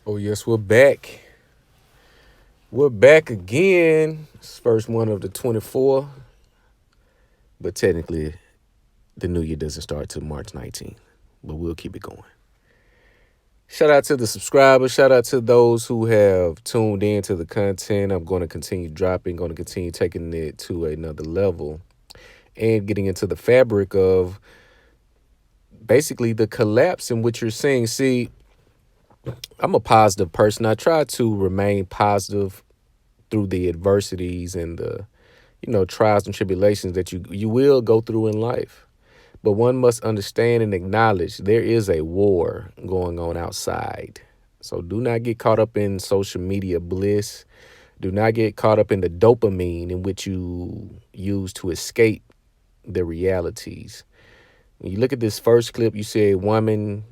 Oh, yes, we're back. We're back again. It's first one of the 24, but technically the new year doesn't start till March 19th, but we'll keep it going. Shout out to the subscribers. Shout out to those who have tuned in to the content. I'm going to continue dropping, going to continue taking it to another level and getting into the fabric of basically the collapse in which you're seeing. See, I'm a positive person. I try to remain positive through the adversities and the trials and tribulations that you will go through in life. But one must understand and acknowledge there is a war going on outside. So do not get caught up in social media bliss. Do not get caught up in the dopamine in which you use to escape the realities. When you look at this first clip, you see a woman,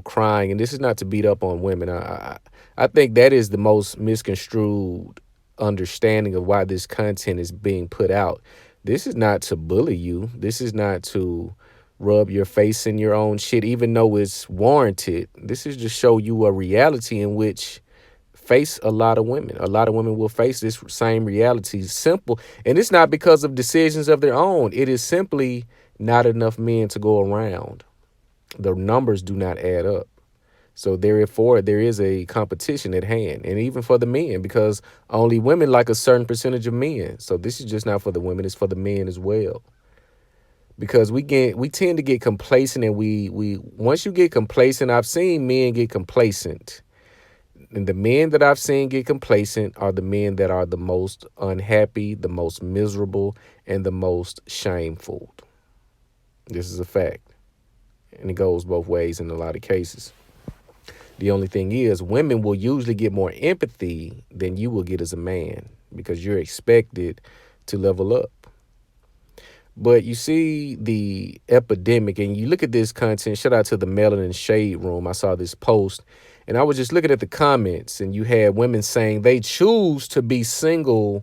crying, and this is not to beat up on women. I think that is the most misconstrued understanding of why this content is being put out. This is not to bully you. This is not to rub your face in your own shit, even though it's warranted. This is to show you a reality in which face a lot of women. A lot of women will face this same reality. Simple. And it's not because of decisions of their own. It is simply not enough men to go around. The numbers do not add up. So therefore, there is a competition at hand, and even for the men, because only women like a certain percentage of men. So this is just not for the women; it's for the men as well. Because we tend to get complacent, and we once you get complacent, I've seen men get complacent, and the men that I've seen get complacent are the men that are the most unhappy, the most miserable, and the most shameful. This is a fact, and it goes both ways in a lot of cases. The only thing is, women will usually get more empathy than you will get as a man because you're expected to level up. But you see the epidemic, and you look at this content. Shout out to the Melanin Shade Room. I saw this post, and I was just looking at the comments, and you had women saying they choose to be single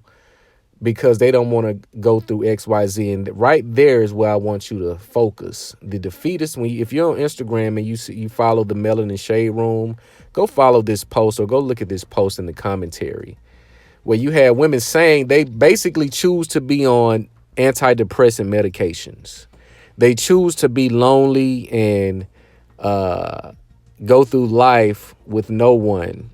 because they don't want to go through XYZ. And right there is where I want you to focus. The defeatist, if you're on Instagram and you follow the Melanin Shade Room, go follow this post or go look at this post in the commentary where you have women saying they basically choose to be on antidepressant medications. They choose to be lonely and go through life with no one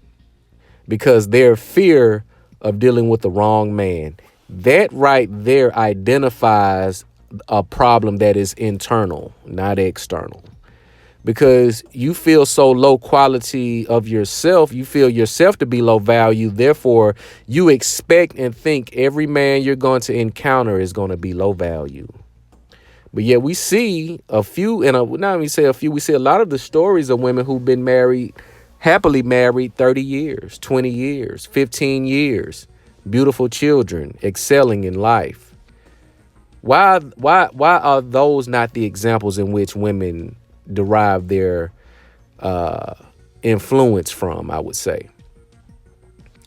because their fear of dealing with the wrong man. That right there identifies a problem that is internal, not external. Because you feel so low quality of yourself, you feel yourself to be low value. Therefore, you expect and think every man you're going to encounter is going to be low value. But yet we see a few, and not even say a few, we see a lot of the stories of women who've been married, happily married 30 years, 20 years, 15 years. Beautiful children, excelling in life. Why are those not the examples in which women derive their influence from, I would say?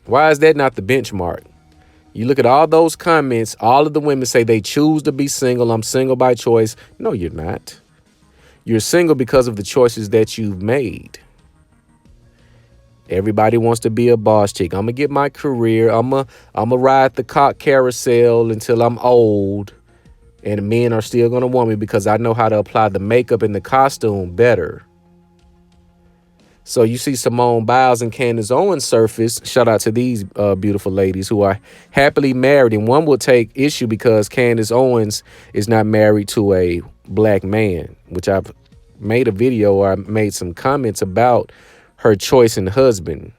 Why is that not the benchmark? You look at all those comments, all of the women say they choose to be single. I'm single by choice. No, you're not. You're single because of the choices that you've made. Everybody wants to be a boss chick. I'm going to get my career. I'm going to ride the cock carousel until I'm old. And men are still going to want me because I know how to apply the makeup and the costume better. So you see Simone Biles and Candace Owens surface. Shout out to these beautiful ladies who are happily married. And one will take issue because Candace Owens is not married to a black man, which I've made a video or I made some comments about her choice in husband,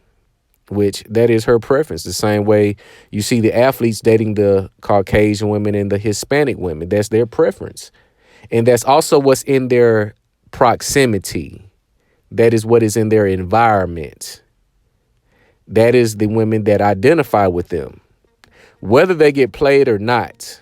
which that is her preference. The same way you see the athletes dating the Caucasian women and the Hispanic women. That's their preference. And that's also what's in their proximity. That is what is in their environment. That is the women that identify with them, whether they get played or not.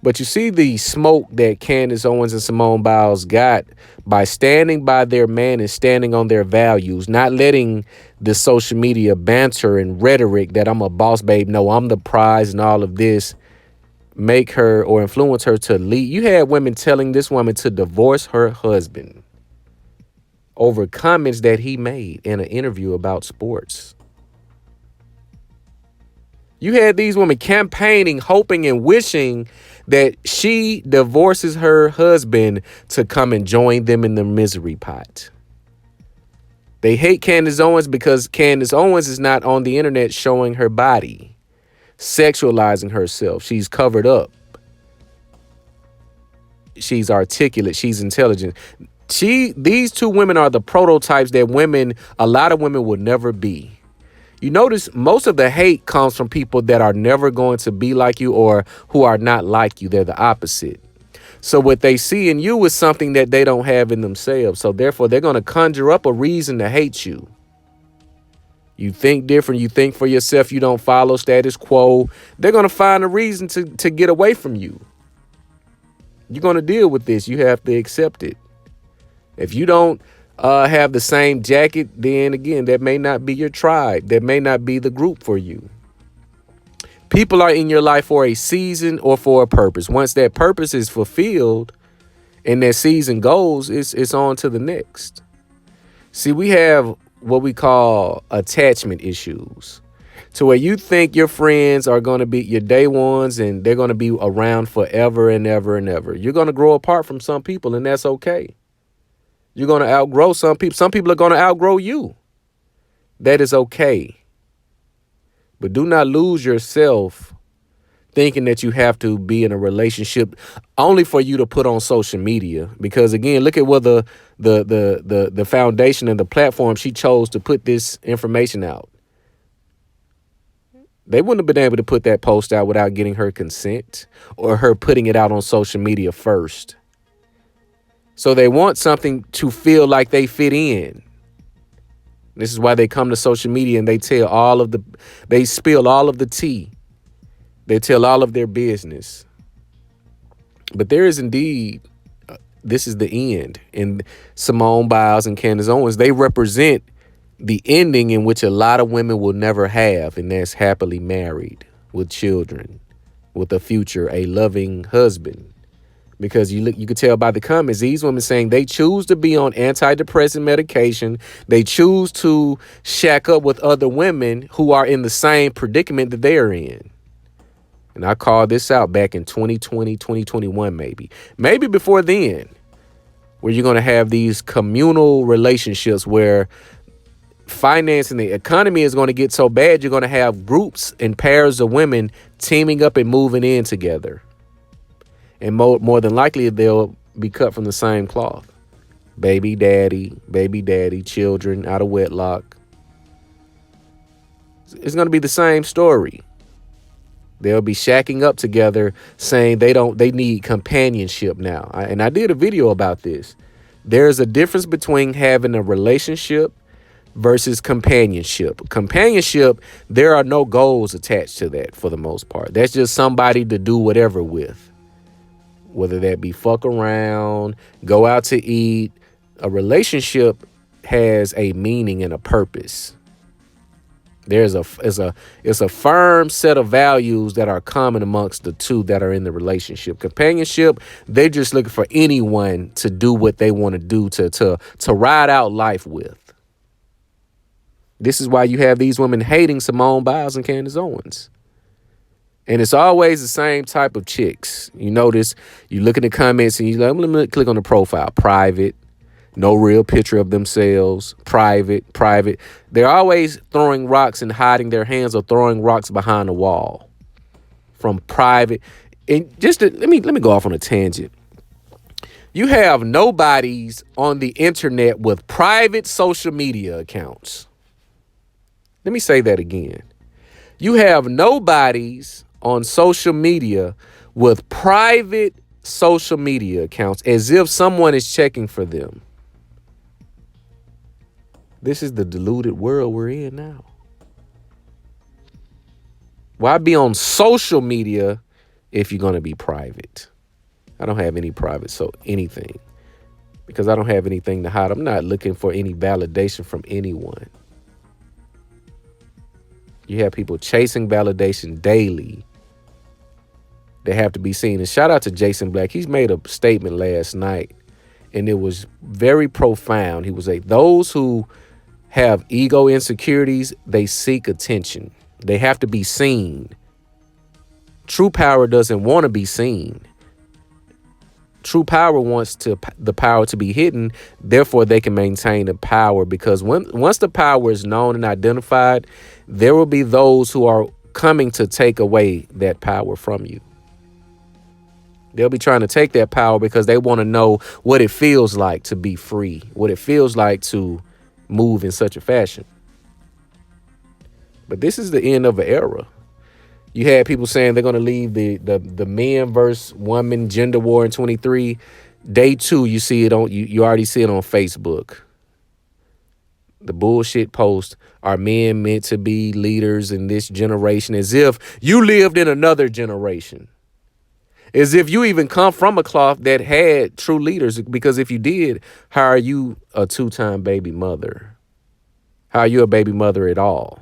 But you see the smoke that Candace Owens and Simone Biles got by standing by their man and standing on their values, not letting the social media banter and rhetoric that I'm a boss babe, no, I'm the prize and all of this make her or influence her to leave. You had women telling this woman to divorce her husband over comments that he made in an interview about sports. You had these women campaigning, hoping and wishing that she divorces her husband to come and join them in the misery pot. They hate Candace Owens because Candace Owens is not on the internet showing her body, sexualizing herself. She's covered up. She's articulate. She's intelligent. These two women are the prototypes that a lot of women would never be. You notice most of the hate comes from people that are never going to be like you or who are not like you. They're the opposite. So what they see in you is something that they don't have in themselves. So therefore, they're going to conjure up a reason to hate you. You think different. You think for yourself. You don't follow status quo. They're going to find a reason to get away from you. You're going to deal with this. You have to accept it. If you don't have the same jacket, then again, that may not be your tribe. That may not be the group for you. People are in your life for a season or for a purpose. Once that purpose is fulfilled and that season goes, it's on to the next. See, we have what we call attachment issues, to where you think your friends are going to be your day ones and they're going to be around forever and ever and ever. You're going to grow apart from some people, and that's okay. You're going to outgrow some people. Some people are going to outgrow you. That is okay. But do not lose yourself thinking that you have to be in a relationship only for you to put on social media. Because again, look at what the foundation and the platform she chose to put this information out. They wouldn't have been able to put that post out without getting her consent or her putting it out on social media first. So they want something to feel like they fit in. This is why they come to social media and they spill all of the tea. They tell all of their business. But there is indeed, this is the end. And Simone Biles and Candace Owens, they represent the ending in which a lot of women will never have. And that's happily married with children, with a future, a loving husband. Because you could tell by the comments, these women saying they choose to be on antidepressant medication. They choose to shack up with other women who are in the same predicament that they're in. And I called this out back in 2020, 2021, maybe before then, where you're going to have these communal relationships where finance and the economy is going to get so bad, you're going to have groups and pairs of women teaming up and moving in together. And more than likely, they'll be cut from the same cloth. Baby daddy, children out of wedlock. It's going to be the same story. They'll be shacking up together saying they need companionship now. And I did a video about this. There's a difference between having a relationship versus companionship. Companionship, there are no goals attached to that for the most part. That's just somebody to do whatever with. Whether that be fuck around, go out to eat. A relationship has a meaning and a purpose. It's a firm set of values that are common amongst the two that are in the relationship. Companionship, they're just looking for anyone to do what they want to do, to ride out life with. This is why you have these women hating Simone Biles and Candace Owens. And it's always the same type of chicks. You notice, you look at the comments and you like, let me click on the profile. Private, no real picture of themselves. Private. They're always throwing rocks and hiding their hands or throwing rocks behind a wall. From private. And let me go off on a tangent. You have nobodies on the internet with private social media accounts. Let me say that again. You have nobodies on social media with private social media accounts as if someone is checking for them. This is the deluded world we're in now. Why be on social media if you're going to be private? I don't have any private, so anything. Because I don't have anything to hide. I'm not looking for any validation from anyone. You have people chasing validation daily. They have to be seen. And shout out to Jason Black. He's made a statement last night. and it was very profound. He was like, those who have ego insecurities, they seek attention. They have to be seen. True power doesn't want to be seen. True power wants the power to be hidden. Therefore, they can maintain the power, because once the power is known and identified, there will be those who are coming to take away that power from you. They'll be trying to take that power because they want to know what it feels like to be free, what it feels like to move in such a fashion. But this is the end of an era. You had people saying they're going to leave the men versus woman gender war in 23. Day 2, you see it on you already see it on Facebook. The bullshit post, are men meant to be leaders in this generation? As if you lived in another generation. As if you even come from a cloth that had true leaders. Because if you did, how are you a 2-time baby mother? How are you a baby mother at all?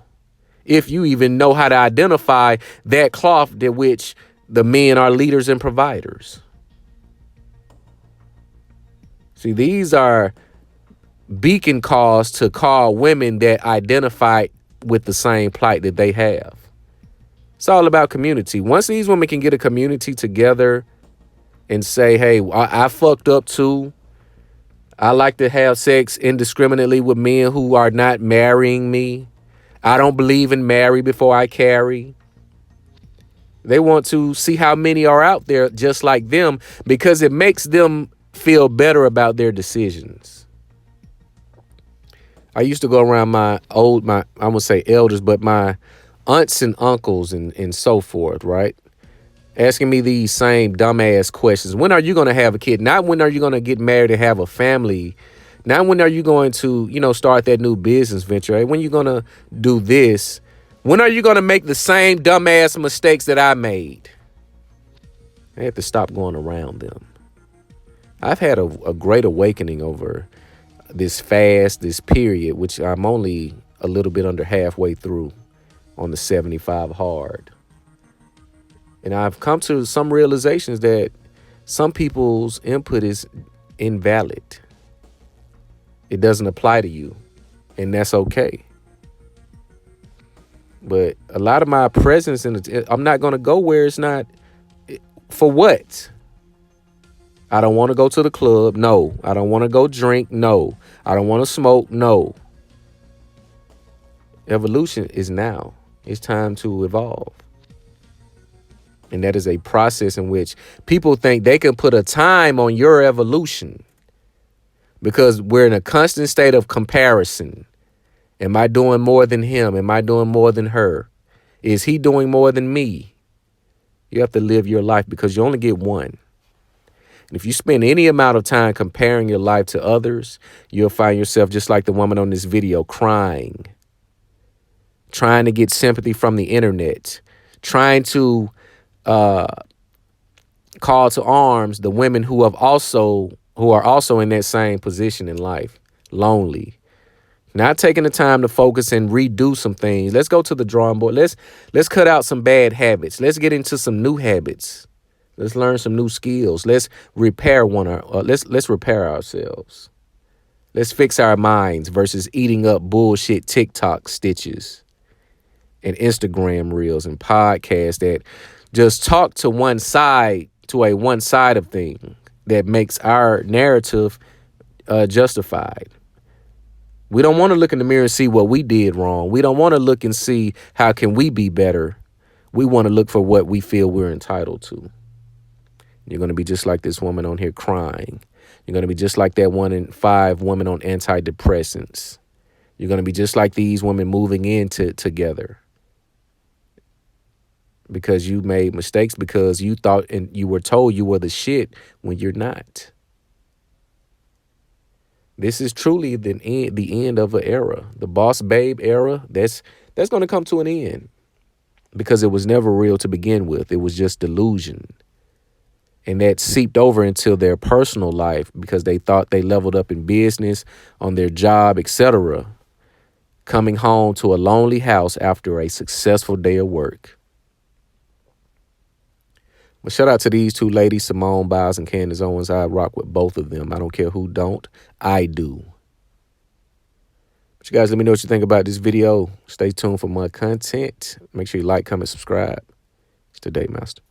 If you even know how to identify that cloth that which the men are leaders and providers. See, these are beacon calls to call women that identify with the same plight that they have. It's all about community. Once these women can get a community together and say, hey, I fucked up too. I like to have sex indiscriminately with men who are not marrying me. I don't believe in marry before I carry. They want to see how many are out there just like them, because it makes them feel better about their decisions. I used to go around I won't say elders, but my aunts and uncles and so forth, right? Asking me these same dumbass questions. When are you going to have a kid? Not when are you going to get married and have a family? Not when are you going to, start that new business venture? Right? When are you going to do this? When are you going to make the same dumbass mistakes that I made? I have to stop going around them. I've had a great awakening over this period, which I'm only a little bit under halfway through on the 75 hard. And I've come to some realizations that some people's input is invalid. It doesn't apply to you, and that's okay. But a lot of my presence I'm not going to go where it's not. For what? I don't want to go to the club. No. I don't want to go drink. No. I don't want to smoke. No. Evolution is now. It's time to evolve. And that is a process in which people think they can put a time on your evolution, because we're in a constant state of comparison. Am I doing more than him? Am I doing more than her? Is he doing more than me? You have to live your life, because you only get one. And if you spend any amount of time comparing your life to others, you'll find yourself just like the woman on this video, crying, trying to get sympathy from the internet, trying to call to arms the women who are also in that same position in life, lonely. Not taking the time to focus and redo some things. Let's go to the drawing board. Let's cut out some bad habits. Let's get into some new habits. Let's learn some new skills. Let's repair let's repair ourselves. Let's fix our minds versus eating up bullshit TikTok stitches and Instagram reels and podcasts that just talk to one side of thing that makes our narrative justified. We don't want to look in the mirror and see what we did wrong. We don't want to look and see how can we be better. We want to look for what we feel we're entitled to. You're going to be just like this woman on here crying. You're going to be just like that 1 in 5 women on antidepressants. You're going to be just like these women moving into together. Because you made mistakes, because you thought and you were told you were the shit when you're not. This is truly the end of an era. The boss babe era, that's going to come to an end, because it was never real to begin with. It was just delusion. And that seeped over into their personal life because they thought they leveled up in business, on their job, etc. Coming home to a lonely house after a successful day of work. But shout out to these two ladies, Simone Biles and Candace Owens. I rock with both of them. I don't care who don't. I do. But you guys, let me know what you think about this video. Stay tuned for more content. Make sure you like, comment, subscribe. It's the Day Master.